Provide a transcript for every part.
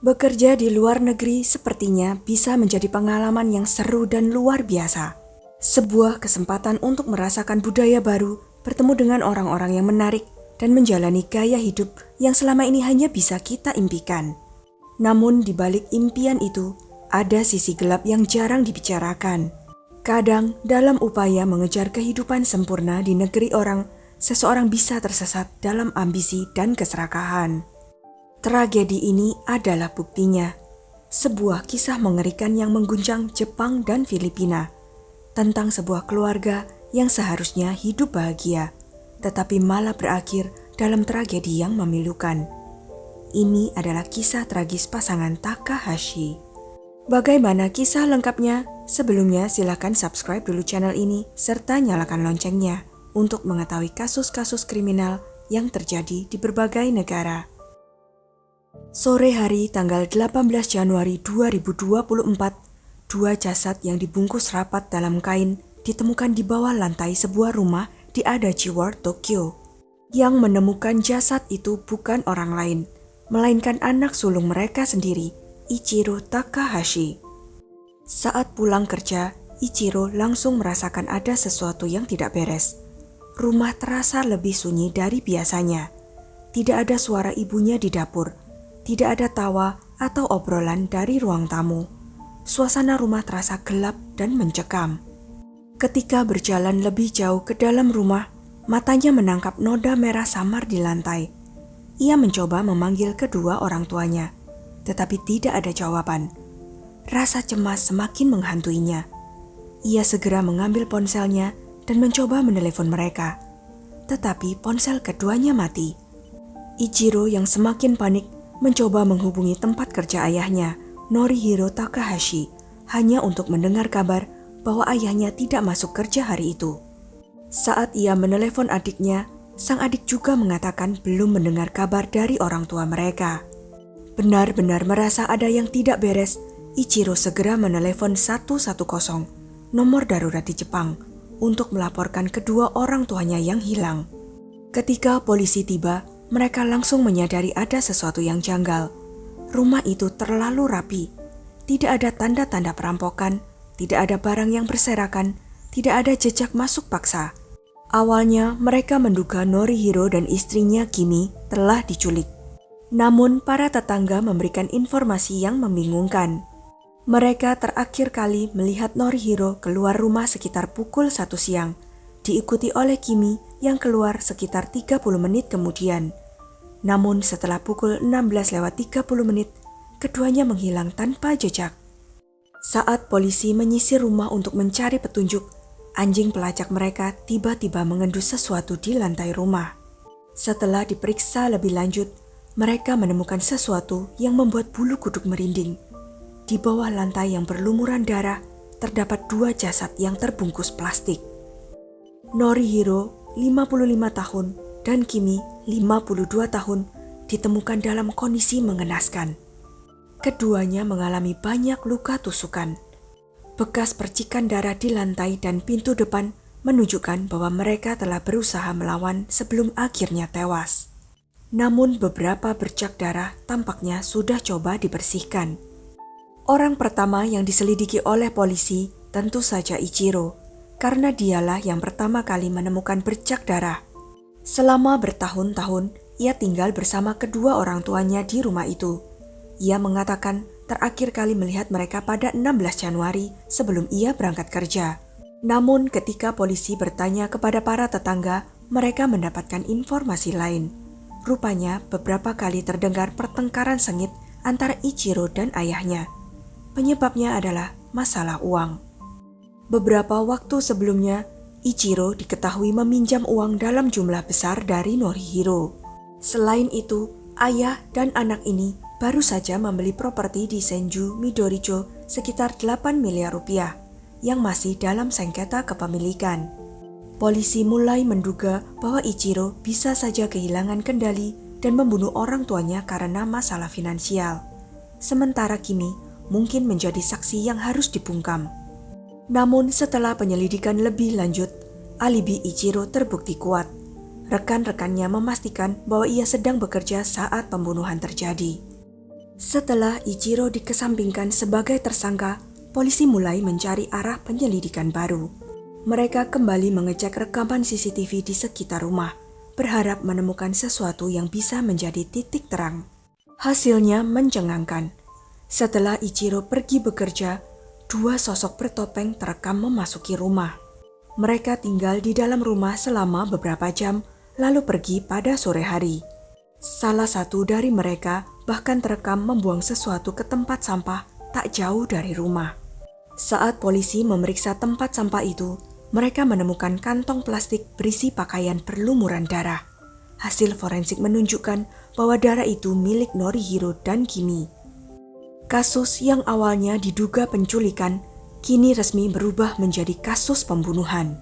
Bekerja di luar negeri sepertinya bisa menjadi pengalaman yang seru dan luar biasa. Sebuah kesempatan untuk merasakan budaya baru, bertemu dengan orang-orang yang menarik, dan menjalani gaya hidup yang selama ini hanya bisa kita impikan. Namun di balik impian itu, ada sisi gelap yang jarang dibicarakan. Kadang dalam upaya mengejar kehidupan sempurna di negeri orang, seseorang bisa tersesat dalam ambisi dan keserakahan. Tragedi ini adalah buktinya. Sebuah kisah mengerikan yang mengguncang Jepang dan Filipina tentang sebuah keluarga yang seharusnya hidup bahagia, tetapi malah berakhir dalam tragedi yang memilukan. Ini adalah kisah tragis pasangan Takahashi. Bagaimana kisah lengkapnya? Sebelumnya silakan subscribe dulu channel ini serta nyalakan loncengnya untuk mengetahui kasus-kasus kriminal yang terjadi di berbagai negara. Sore hari tanggal 18 Januari 2024, dua jasad yang dibungkus rapat dalam kain ditemukan di bawah lantai sebuah rumah di Adachi Ward, Tokyo. Yang menemukan jasad itu bukan orang lain, melainkan anak sulung mereka sendiri, Ichiro Takahashi. Saat pulang kerja, Ichiro langsung merasakan ada sesuatu yang tidak beres. Rumah terasa lebih sunyi dari biasanya. Tidak ada suara ibunya di dapur. Tidak ada tawa atau obrolan dari ruang tamu. Suasana rumah terasa gelap dan mencekam. Ketika berjalan lebih jauh ke dalam rumah, matanya menangkap noda merah samar di lantai. Ia mencoba memanggil kedua orang tuanya, tetapi tidak ada jawaban. Rasa cemas semakin menghantuinya. Ia segera mengambil ponselnya dan mencoba menelepon mereka. Tetapi ponsel keduanya mati. Ichiro yang semakin panik mencoba menghubungi tempat kerja ayahnya, Norihiro Takahashi, hanya untuk mendengar kabar bahwa ayahnya tidak masuk kerja hari itu. Saat ia menelepon adiknya, sang adik juga mengatakan belum mendengar kabar dari orang tua mereka. Benar-benar merasa ada yang tidak beres, Ichiro segera menelepon 110, nomor darurat di Jepang, untuk melaporkan kedua orang tuanya yang hilang. Ketika polisi tiba, mereka langsung menyadari ada sesuatu yang janggal. Rumah itu terlalu rapi. Tidak ada tanda-tanda perampokan, tidak ada barang yang berserakan, tidak ada jejak masuk paksa. Awalnya mereka menduga Norihiro dan istrinya Kimi telah diculik. Namun para tetangga memberikan informasi yang membingungkan. Mereka terakhir kali melihat Norihiro keluar rumah sekitar pukul 1 siang, diikuti oleh Kimi yang keluar sekitar 30 menit kemudian. Namun setelah pukul 16:30 keduanya menghilang tanpa jejak. Saat polisi menyisir rumah untuk mencari petunjuk, anjing pelacak mereka tiba-tiba mengendus sesuatu di lantai rumah. Setelah diperiksa lebih lanjut, mereka menemukan sesuatu yang membuat bulu kuduk merinding. Di bawah lantai yang berlumuran darah, terdapat dua jasad yang terbungkus plastik. Norihiro, 55 tahun, dan Kimi, 52 tahun, ditemukan dalam kondisi mengenaskan. Keduanya mengalami banyak luka tusukan. Bekas percikan darah di lantai dan pintu depan menunjukkan bahwa mereka telah berusaha melawan sebelum akhirnya tewas. Namun beberapa bercak darah tampaknya sudah coba dibersihkan. Orang pertama yang diselidiki oleh polisi tentu saja Ichiro, karena dialah yang pertama kali menemukan bercak darah. Selama bertahun-tahun, ia tinggal bersama kedua orang tuanya di rumah itu. Ia mengatakan terakhir kali melihat mereka pada 16 Januari sebelum ia berangkat kerja. Namun ketika polisi bertanya kepada para tetangga, mereka mendapatkan informasi lain. Rupanya beberapa kali terdengar pertengkaran sengit antara Ichiro dan ayahnya. Penyebabnya adalah masalah uang. Beberapa waktu sebelumnya, Ichiro diketahui meminjam uang dalam jumlah besar dari Norihiro. Selain itu, ayah dan anak ini baru saja membeli properti di Senju, Midoricho sekitar 8 miliar rupiah yang masih dalam sengketa kepemilikan. Polisi mulai menduga bahwa Ichiro bisa saja kehilangan kendali dan membunuh orang tuanya karena masalah finansial. Sementara Kimi mungkin menjadi saksi yang harus dibungkam. Namun setelah penyelidikan lebih lanjut, alibi Ichiro terbukti kuat. Rekan-rekannya memastikan bahwa ia sedang bekerja saat pembunuhan terjadi. Setelah Ichiro dikesampingkan sebagai tersangka, polisi mulai mencari arah penyelidikan baru. Mereka kembali mengecek rekaman CCTV di sekitar rumah, berharap menemukan sesuatu yang bisa menjadi titik terang. Hasilnya mencengangkan. Setelah Ichiro pergi bekerja, dua sosok bertopeng terekam memasuki rumah. Mereka tinggal di dalam rumah selama beberapa jam, lalu pergi pada sore hari. Salah satu dari mereka bahkan terekam membuang sesuatu ke tempat sampah tak jauh dari rumah. Saat polisi memeriksa tempat sampah itu, mereka menemukan kantong plastik berisi pakaian berlumuran darah. Hasil forensik menunjukkan bahwa darah itu milik Norihiro dan Kimi. Kasus yang awalnya diduga penculikan, kini resmi berubah menjadi kasus pembunuhan.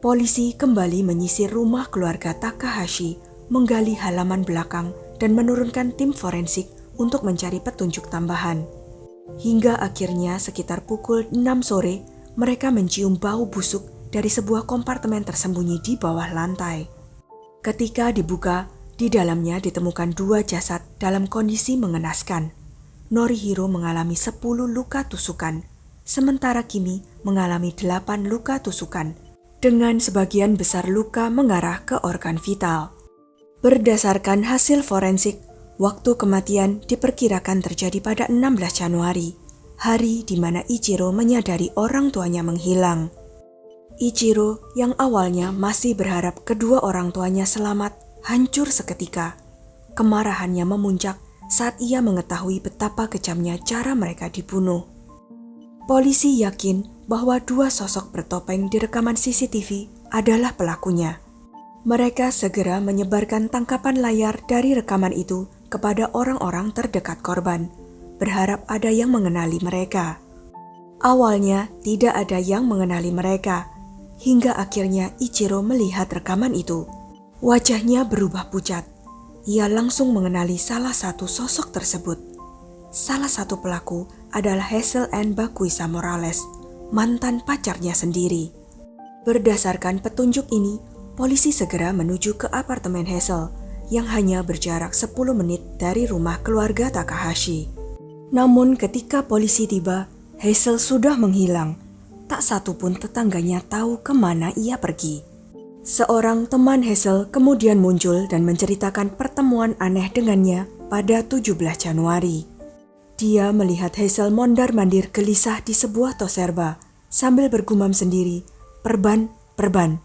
Polisi kembali menyisir rumah keluarga Takahashi, menggali halaman belakang, dan menurunkan tim forensik untuk mencari petunjuk tambahan. Hingga akhirnya sekitar pukul 6 sore, mereka mencium bau busuk dari sebuah kompartemen tersembunyi di bawah lantai. Ketika dibuka, di dalamnya ditemukan dua jasad dalam kondisi mengenaskan. Norihiro mengalami 10 luka tusukan, sementara Kimi mengalami 8 luka tusukan, dengan sebagian besar luka mengarah ke organ vital. Berdasarkan hasil forensik, waktu kematian diperkirakan terjadi pada 16 Januari, hari di mana Ichiro menyadari orang tuanya menghilang. Ichiro yang awalnya masih berharap kedua orang tuanya selamat, hancur seketika. Kemarahannya memuncak saat ia mengetahui betapa kejamnya cara mereka dibunuh. Polisi yakin bahwa dua sosok bertopeng di rekaman CCTV adalah pelakunya. Mereka segera menyebarkan tangkapan layar dari rekaman itu kepada orang-orang terdekat korban, berharap ada yang mengenali mereka. Awalnya tidak ada yang mengenali mereka, hingga akhirnya Ichiro melihat rekaman itu. Wajahnya berubah pucat. Ia langsung mengenali salah satu sosok tersebut. Salah satu pelaku adalah Hazel Ann Bakuisa Morales, mantan pacarnya sendiri. Berdasarkan petunjuk ini, polisi segera menuju ke apartemen Hazel yang hanya berjarak 10 menit dari rumah keluarga Takahashi. Namun ketika polisi tiba, Hazel sudah menghilang. Tak satu pun tetangganya tahu kemana ia pergi. Seorang teman Hazel kemudian muncul dan menceritakan pertemuan aneh dengannya pada 17 Januari. Dia melihat Hazel mondar-mandir gelisah di sebuah toserba sambil bergumam sendiri, "Perban, perban."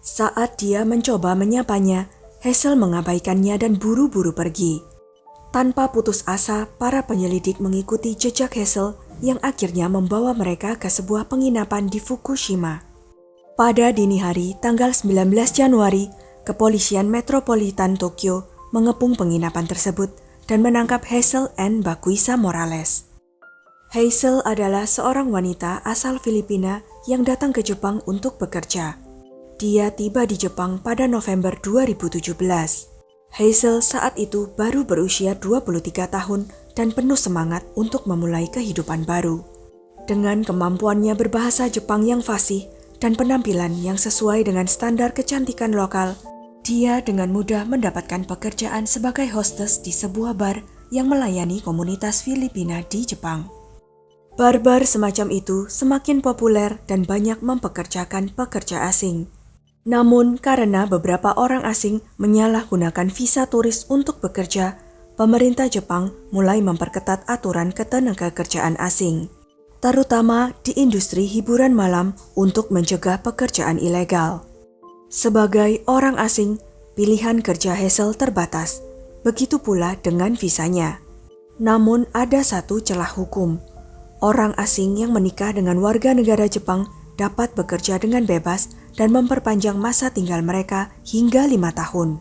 Saat dia mencoba menyapanya, Hazel mengabaikannya dan buru-buru pergi. Tanpa putus asa, para penyelidik mengikuti jejak Hazel yang akhirnya membawa mereka ke sebuah penginapan di Fukushima. Pada dini hari tanggal 19 Januari, Kepolisian Metropolitan Tokyo mengepung penginapan tersebut dan menangkap Hazel Ann Bakuisa Morales. Hazel adalah seorang wanita asal Filipina yang datang ke Jepang untuk bekerja. Dia tiba di Jepang pada November 2017. Hazel saat itu baru berusia 23 tahun dan penuh semangat untuk memulai kehidupan baru. Dengan kemampuannya berbahasa Jepang yang fasih dan penampilan yang sesuai dengan standar kecantikan lokal, dia dengan mudah mendapatkan pekerjaan sebagai hostess di sebuah bar yang melayani komunitas Filipina di Jepang. Bar-bar semacam itu semakin populer dan banyak mempekerjakan pekerja asing. Namun karena beberapa orang asing menyalahgunakan visa turis untuk bekerja, pemerintah Jepang mulai memperketat aturan ketenagakerjaan asing, terutama di industri hiburan malam untuk mencegah pekerjaan ilegal. Sebagai orang asing, pilihan kerja Hazel terbatas, begitu pula dengan visanya. Namun ada satu celah hukum. Orang asing yang menikah dengan warga negara Jepang dapat bekerja dengan bebas dan memperpanjang masa tinggal mereka hingga 5 tahun.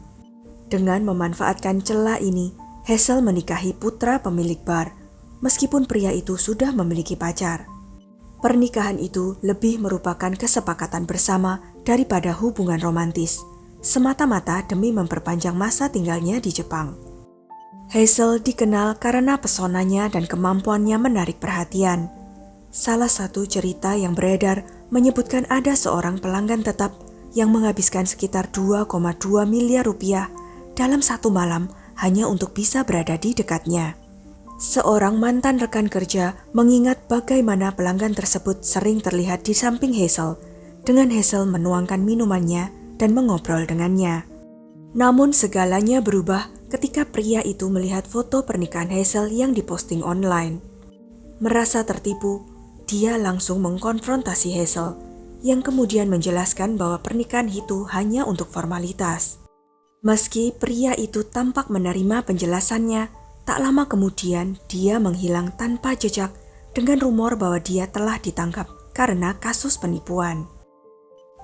Dengan memanfaatkan celah ini, Hazel menikahi putra pemilik bar, meskipun pria itu sudah memiliki pacar. Pernikahan itu lebih merupakan kesepakatan bersama daripada hubungan romantis, semata-mata demi memperpanjang masa tinggalnya di Jepang. Hazel dikenal karena pesonanya dan kemampuannya menarik perhatian. Salah satu cerita yang beredar menyebutkan ada seorang pelanggan tetap yang menghabiskan sekitar 2,2 miliar rupiah dalam satu malam hanya untuk bisa berada di dekatnya. Seorang mantan rekan kerja mengingat bagaimana pelanggan tersebut sering terlihat di samping Hazel, dengan Hazel menuangkan minumannya dan mengobrol dengannya. Namun segalanya berubah ketika pria itu melihat foto pernikahan Hazel yang diposting online. Merasa tertipu, dia langsung mengkonfrontasi Hazel, yang kemudian menjelaskan bahwa pernikahan itu hanya untuk formalitas. Meski pria itu tampak menerima penjelasannya, tak lama kemudian dia menghilang tanpa jejak dengan rumor bahwa dia telah ditangkap karena kasus penipuan.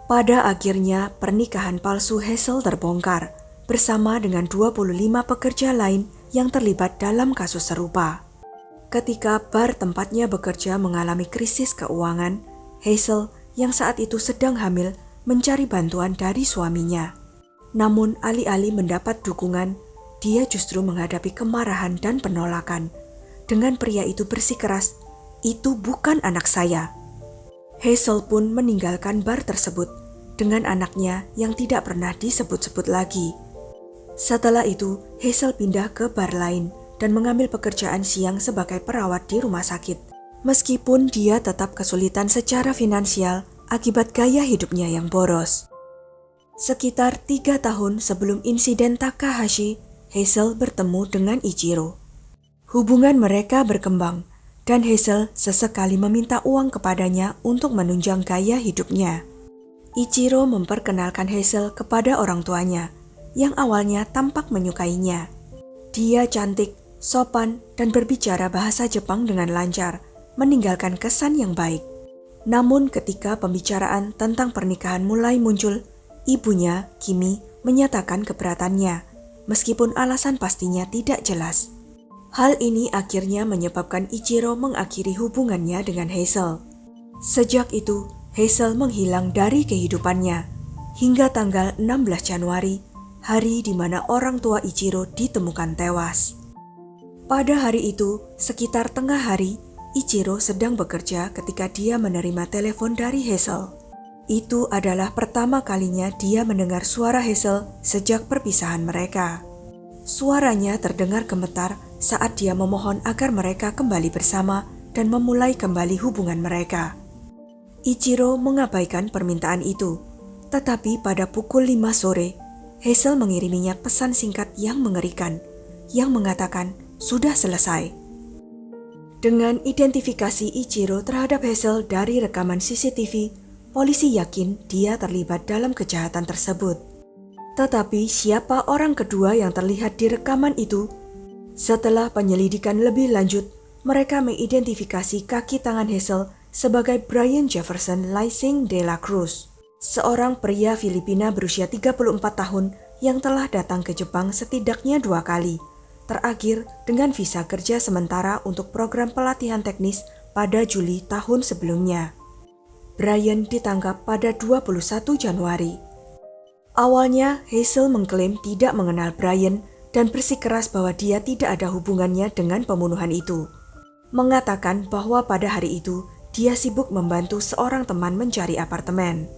Pada akhirnya pernikahan palsu Hazel terbongkar bersama dengan 25 pekerja lain yang terlibat dalam kasus serupa. Ketika bar tempatnya bekerja mengalami krisis keuangan, Hazel yang saat itu sedang hamil mencari bantuan dari suaminya. Namun alih-alih mendapat dukungan, dia justru menghadapi kemarahan dan penolakan. Dengan pria itu bersikeras, "Itu bukan anak saya." Hazel pun meninggalkan bar tersebut dengan anaknya yang tidak pernah disebut-sebut lagi. Setelah itu, Hazel pindah ke bar lain dan mengambil pekerjaan siang sebagai perawat di rumah sakit. Meskipun dia tetap kesulitan secara finansial akibat gaya hidupnya yang boros. Sekitar 3 tahun sebelum insiden Takahashi, Hazel bertemu dengan Ichiro. Hubungan mereka berkembang dan Hazel sesekali meminta uang kepadanya untuk menunjang gaya hidupnya. Ichiro memperkenalkan Hazel kepada orang tuanya yang awalnya tampak menyukainya. Dia cantik, sopan, dan berbicara bahasa Jepang dengan lancar, meninggalkan kesan yang baik. Namun ketika pembicaraan tentang pernikahan mulai muncul, ibunya, Kimi, menyatakan keberatannya, meskipun alasan pastinya tidak jelas. Hal ini akhirnya menyebabkan Ichiro mengakhiri hubungannya dengan Hazel. Sejak itu, Hazel menghilang dari kehidupannya, hingga tanggal 16 Januari, hari di mana orang tua Ichiro ditemukan tewas. Pada hari itu, sekitar tengah hari, Ichiro sedang bekerja ketika dia menerima telepon dari Hazel. Itu adalah pertama kalinya dia mendengar suara Hazel sejak perpisahan mereka. Suaranya terdengar gemetar saat dia memohon agar mereka kembali bersama dan memulai kembali hubungan mereka. Ichiro mengabaikan permintaan itu, tetapi pada pukul 5 sore, Hazel mengiriminya pesan singkat yang mengerikan, yang mengatakan sudah selesai. Dengan identifikasi Ichiro terhadap Hazel dari rekaman CCTV, polisi yakin dia terlibat dalam kejahatan tersebut. Tetapi siapa orang kedua yang terlihat di rekaman itu? Setelah penyelidikan lebih lanjut, mereka mengidentifikasi kaki tangan Hazel sebagai Brian Jefferson Lysing de la Cruz, seorang pria Filipina berusia 34 tahun yang telah datang ke Jepang setidaknya 2 kali, terakhir dengan visa kerja sementara untuk program pelatihan teknis pada Juli tahun sebelumnya. Brian ditangkap pada 21 Januari. Awalnya, Hazel mengklaim tidak mengenal Brian dan bersikeras bahwa dia tidak ada hubungannya dengan pembunuhan itu. Mengatakan bahwa pada hari itu, dia sibuk membantu seorang teman mencari apartemen.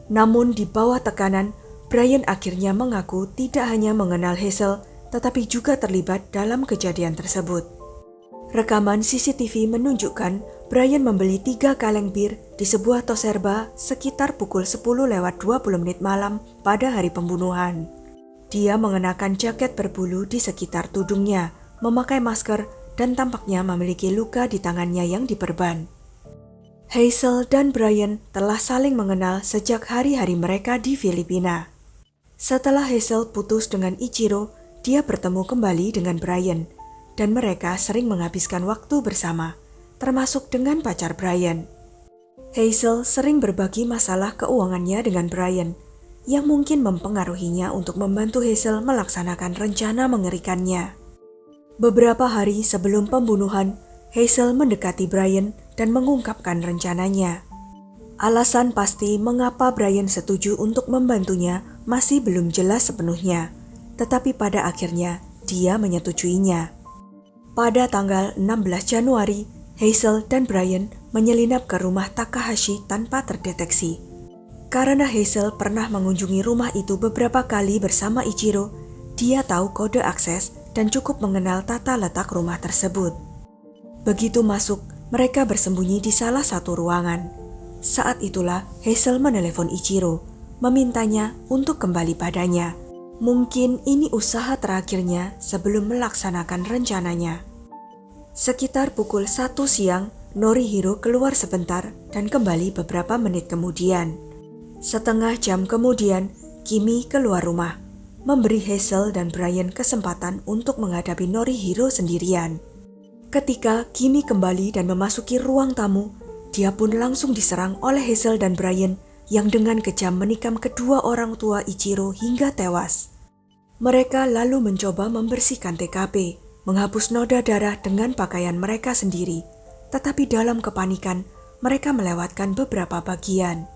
Namun di bawah tekanan, Brian akhirnya mengaku tidak hanya mengenal Hazel, tetapi juga terlibat dalam kejadian tersebut. Rekaman CCTV menunjukkan Brian membeli 3 kaleng bir di sebuah toserba sekitar pukul 10:20 malam pada hari pembunuhan. Dia mengenakan jaket berbulu di sekitar tudungnya, memakai masker, dan tampaknya memiliki luka di tangannya yang diperban. Hazel dan Brian telah saling mengenal sejak hari-hari mereka di Filipina. Setelah Hazel putus dengan Ichiro, dia bertemu kembali dengan Brian, dan mereka sering menghabiskan waktu bersama, termasuk dengan pacar Brian. Hazel sering berbagi masalah keuangannya dengan Brian, yang mungkin mempengaruhinya untuk membantu Hazel melaksanakan rencana mengerikannya. Beberapa hari sebelum pembunuhan, Hazel mendekati Brian dan mengungkapkan rencananya. Alasan pasti mengapa Brian setuju untuk membantunya masih belum jelas sepenuhnya, tetapi pada akhirnya dia menyetujuinya. Pada tanggal 16 Januari, Hazel dan Brian menyelinap ke rumah Takahashi tanpa terdeteksi. Karena Hazel pernah mengunjungi rumah itu beberapa kali bersama Ichiro, dia tahu kode akses dan cukup mengenal tata letak rumah tersebut. Begitu masuk, mereka bersembunyi di salah satu ruangan. Saat itulah Hazel menelepon Ichiro, memintanya untuk kembali padanya. Mungkin ini usaha terakhirnya sebelum melaksanakan rencananya. Sekitar pukul 1 siang, Norihiro keluar sebentar dan kembali beberapa menit kemudian. Setengah jam kemudian, Kimi keluar rumah, memberi Hazel dan Brian kesempatan untuk menghadapi Norihiro sendirian. Ketika Kimi kembali dan memasuki ruang tamu, dia pun langsung diserang oleh Hazel dan Brian yang dengan kejam menikam kedua orang tua Ichiro hingga tewas. Mereka lalu mencoba membersihkan TKP, menghapus noda darah dengan pakaian mereka sendiri, tetapi dalam kepanikan, mereka melewatkan beberapa bagian.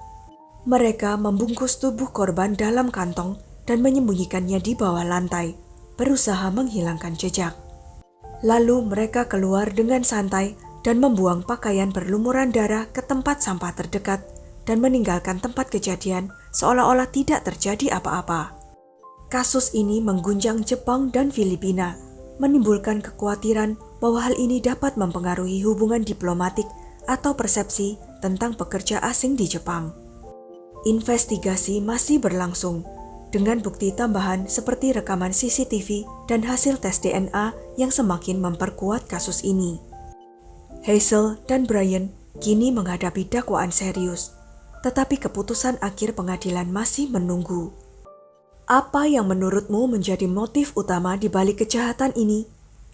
Mereka membungkus tubuh korban dalam kantong dan menyembunyikannya di bawah lantai, berusaha menghilangkan jejak. Lalu mereka keluar dengan santai dan membuang pakaian berlumuran darah ke tempat sampah terdekat dan meninggalkan tempat kejadian seolah-olah tidak terjadi apa-apa. Kasus ini mengguncang Jepang dan Filipina, menimbulkan kekhawatiran bahwa hal ini dapat mempengaruhi hubungan diplomatik atau persepsi tentang pekerja asing di Jepang. Investigasi masih berlangsung, dengan bukti tambahan seperti rekaman CCTV dan hasil tes DNA yang semakin memperkuat kasus ini. Hazel dan Brian kini menghadapi dakwaan serius, tetapi keputusan akhir pengadilan masih menunggu. Apa yang menurutmu menjadi motif utama di balik kejahatan ini?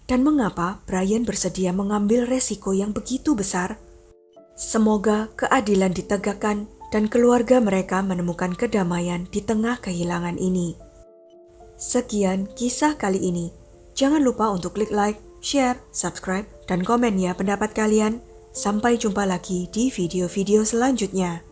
Dan mengapa Brian bersedia mengambil resiko yang begitu besar? Semoga keadilan ditegakkan dan keluarga mereka menemukan kedamaian di tengah kehilangan ini. Sekian kisah kali ini. Jangan lupa untuk klik like, share, subscribe, dan komen ya pendapat kalian. Sampai jumpa lagi di video-video selanjutnya.